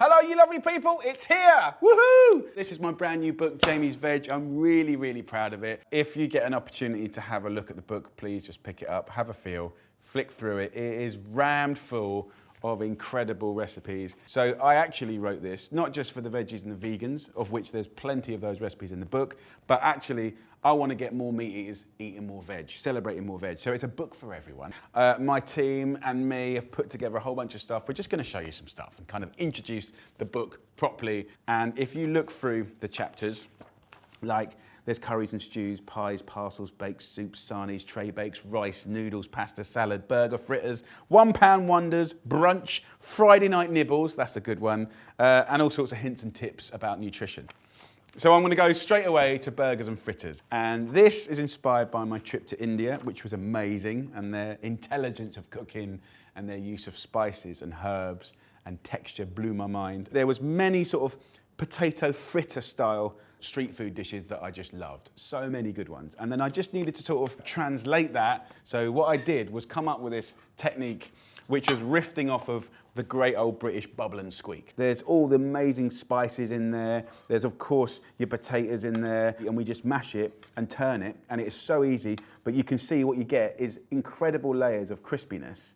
Hello, you lovely people, it's here! Woohoo! This is my brand new book, Jamie's Veg. I'm really, really proud of it. If you get an opportunity to have a look at the book, please just pick it up, have a feel, flick through it. It is rammed full of incredible recipes. So I actually wrote this, not just for the veggies and the vegans, of which there's plenty of those recipes in the book, but actually I want to get more meat eaters eating more veg, celebrating more veg. So it's a book for everyone. My team and me have put together a whole bunch of stuff. We're just going to show you some stuff and kind of introduce the book properly. And if you look through the chapters, like there's curries and stews, pies, parcels, bakes, soups, sarnies, tray bakes, rice, noodles, pasta, salad, burger, fritters, £1 wonders, brunch, Friday night nibbles, that's a good one, and all sorts of hints and tips about nutrition. So I'm going to go straight away to burgers and fritters. And this is inspired by my trip to India, which was amazing, and their intelligence of cooking and their use of spices and herbs and texture blew my mind. There was many sort of potato fritter style street food dishes that I just loved. So many good ones. And then I just needed to sort of translate that. So what I did was come up with this technique which was riffing off of the great old British bubble and squeak. There's all the amazing spices in there. There's of course your potatoes in there, and we just mash it and turn it, and it is so easy, but you can see what you get is incredible layers of crispiness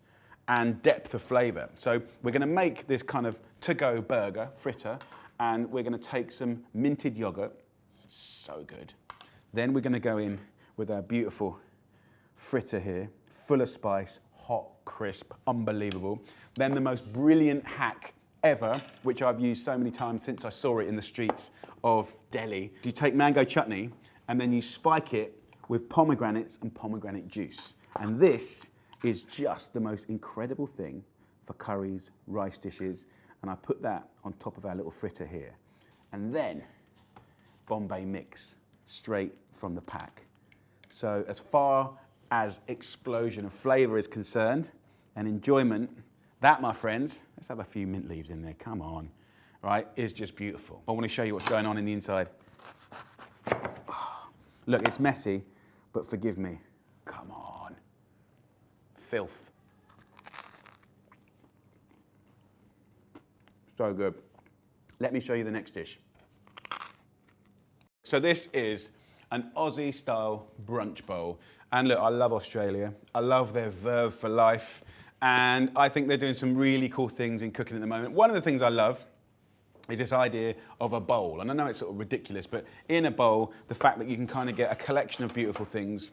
and depth of flavour. So we're gonna make this kind of to-go burger, fritter, and we're gonna take some minted yogurt, so good. Then we're gonna go in with our beautiful fritter here, full of spice, hot, crisp, unbelievable. Then the most brilliant hack ever, which I've used so many times since I saw it in the streets of Delhi. You take mango chutney and then you spike it with pomegranates and pomegranate juice. And this is just the most incredible thing for curries, rice dishes, and I put that on top of our little fritter here. And then Bombay mix, straight from the pack. So as far as explosion of flavour is concerned and enjoyment, that, my friends, let's have a few mint leaves in there, come on, right, is just beautiful. I want to show you what's going on in the inside. Look, it's messy, but forgive me. Come on. Filth. So good. Let me show you the next dish. So this is an Aussie-style brunch bowl. And look, I love Australia. I love their verve for life. And I think they're doing some really cool things in cooking at the moment. One of the things I love is this idea of a bowl. And I know it's sort of ridiculous, but in a bowl, the fact that you can kind of get a collection of beautiful things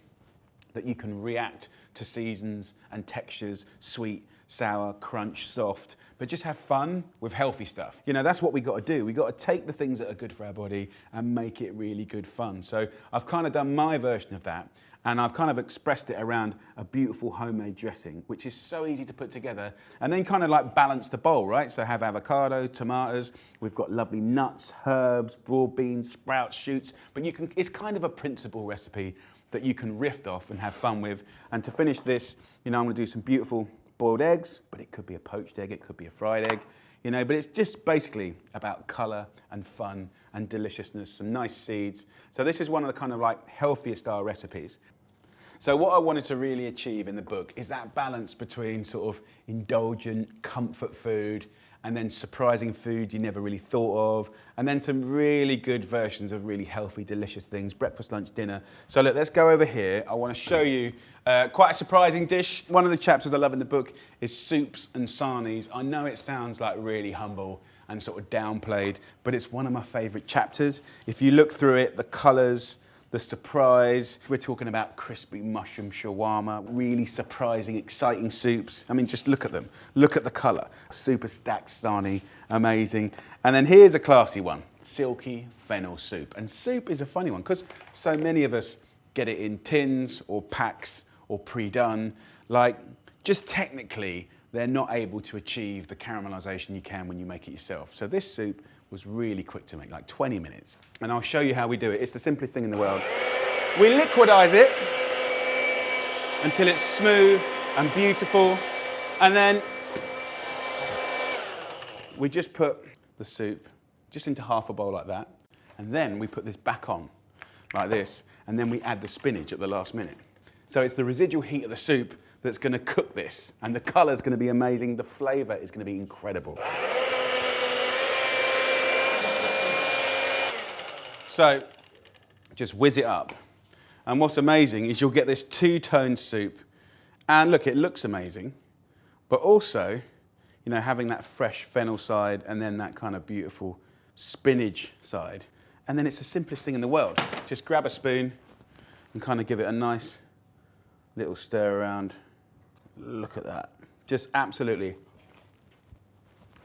that you can react to seasons and textures, sweet, sour, crunch, soft, but just have fun with healthy stuff. You know, that's what we got to do. We got to take the things that are good for our body and make it really good fun. So I've kind of done my version of that, and I've kind of expressed it around a beautiful homemade dressing, which is so easy to put together, and then kind of like balance the bowl, right? So have avocado, tomatoes, we've got lovely nuts, herbs, broad beans, sprouts, shoots, but you can, it's kind of a principal recipe that you can riff off and have fun with. And to finish this, you know, I'm gonna do some beautiful boiled eggs, but it could be a poached egg, it could be a fried egg, you know, but it's just basically about colour and fun and deliciousness, some nice seeds. So this is one of the kind of like healthier style recipes. So what I wanted to really achieve in the book is that balance between sort of indulgent comfort food and then surprising food you never really thought of, and then some really good versions of really healthy, delicious things, breakfast, lunch, dinner. So look, let's go over here. I want to show you quite a surprising dish. One of the chapters I love in the book is soups and sarnies. I know it sounds like really humble and sort of downplayed, but it's one of my favourite chapters. If you look through it, the colours, the surprise. We're talking about crispy mushroom shawarma, really surprising, exciting soups. I mean, just look at them. Look at the colour. Super stacked sarnie, amazing. And then here's a classy one, silky fennel soup. And soup is a funny one because so many of us get it in tins or packs or pre-done. Like, just technically, they're not able to achieve the caramelization you can when you make it yourself. So this soup was really quick to make, like 20 minutes. And I'll show you how we do it. It's the simplest thing in the world. We liquidize it until it's smooth and beautiful. And then we just put the soup just into half a bowl like that. And then we put this back on like this. And then we add the spinach at the last minute. So it's the residual heat of the soup that's gonna cook this. And the color's gonna be amazing. The flavor is gonna be incredible. So just whiz it up. And what's amazing is you'll get this two-tone soup. And look, it looks amazing, but also, you know, having that fresh fennel side and then that kind of beautiful spinach side. And then it's the simplest thing in the world. Just grab a spoon and kind of give it a nice little stir around. Look at that. Just absolutely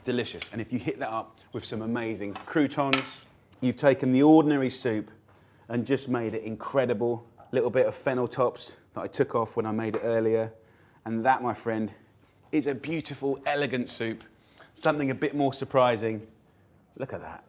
delicious. And if you hit that up with some amazing croutons, you've taken the ordinary soup and just made it incredible. Little bit of fennel tops that I took off when I made it earlier. And that, my friend, is a beautiful, elegant soup. Something a bit more surprising. Look at that.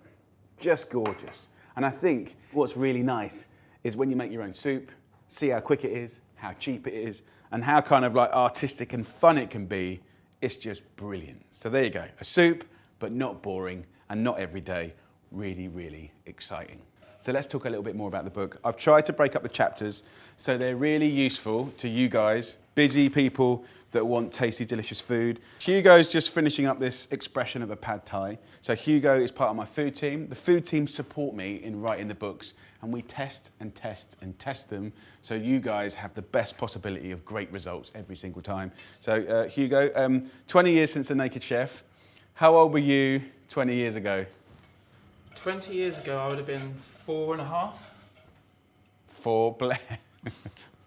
Just gorgeous. And I think what's really nice is when you make your own soup, see how quick it is, how cheap it is, and how kind of like artistic and fun it can be. It's just brilliant. So there you go. A soup, but not boring and not every day. Really, really exciting. So let's talk a little bit more about the book. I've tried to break up the chapters so they're really useful to you guys, busy people that want tasty, delicious food. Hugo's just finishing up this expression of a pad thai. So Hugo is part of my food team. The food team support me in writing the books, and we test and test and test them so you guys have the best possibility of great results every single time. So Hugo, 20 years since The Naked Chef. How old were you 20 years ago? 20 years ago, I would have been 4.5.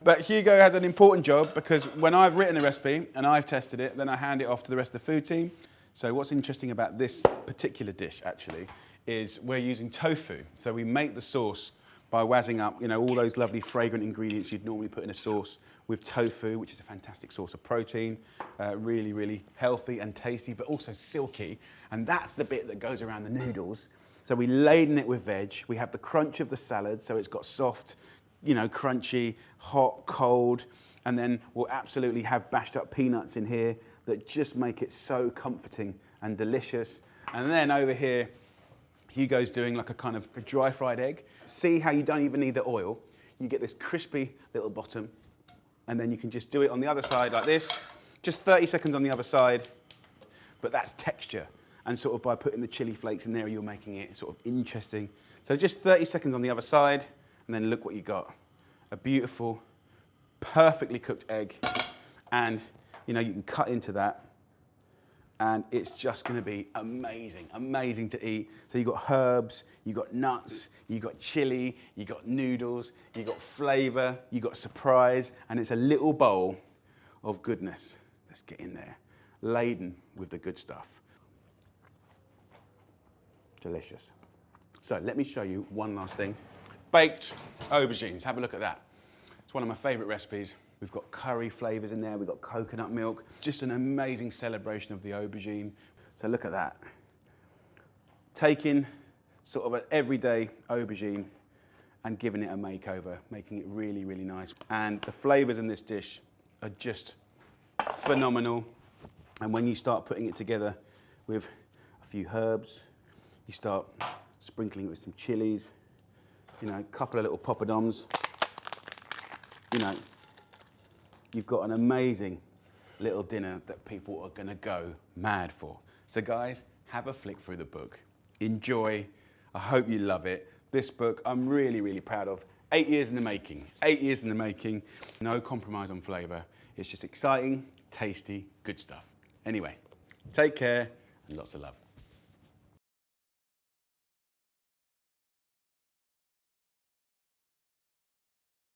But Hugo has an important job because when I've written a recipe and I've tested it, then I hand it off to the rest of the food team. So what's interesting about this particular dish actually is we're using tofu. So we make the sauce by wazzing up, you know, all those lovely fragrant ingredients you'd normally put in a sauce with tofu, which is a fantastic source of protein, really, really healthy and tasty, but also silky. And that's the bit that goes around the noodles. So we laden it with veg. We have the crunch of the salad, so it's got soft, you know, crunchy, hot, cold. And then we'll absolutely have bashed up peanuts in here that just make it so comforting and delicious. And then over here, Hugo's doing like a kind of a dry fried egg. See how you don't even need the oil. You get this crispy little bottom, and then you can just do it on the other side like this. Just 30 seconds on the other side, but that's texture. And sort of by putting the chili flakes in there, you're making it sort of interesting. So just 30 seconds on the other side, and then look what you got. A beautiful, perfectly cooked egg. And, you know, you can cut into that, and it's just gonna be amazing, amazing to eat. So you've got herbs, you've got nuts, you've got chili, you've got noodles, you've got flavor, you've got surprise, and it's a little bowl of goodness. Let's get in there, laden with the good stuff. Delicious. So let me show you one last thing. Baked aubergines, have a look at that. It's one of my favorite recipes. We've got curry flavors in there, we've got coconut milk. Just an amazing celebration of the aubergine. So look at that. Taking sort of an everyday aubergine and giving it a makeover, making it really, really nice. And the flavors in this dish are just phenomenal. And when you start putting it together with a few herbs, you start sprinkling it with some chilies, you know, a couple of little poppadoms, you know, you've got an amazing little dinner that people are gonna go mad for. So guys, have a flick through the book. Enjoy. I hope you love it. This book, I'm really, really proud of. 8 years in the making. 8 years in the making. No compromise on flavor. It's just exciting, tasty, good stuff. Anyway, take care and lots of love.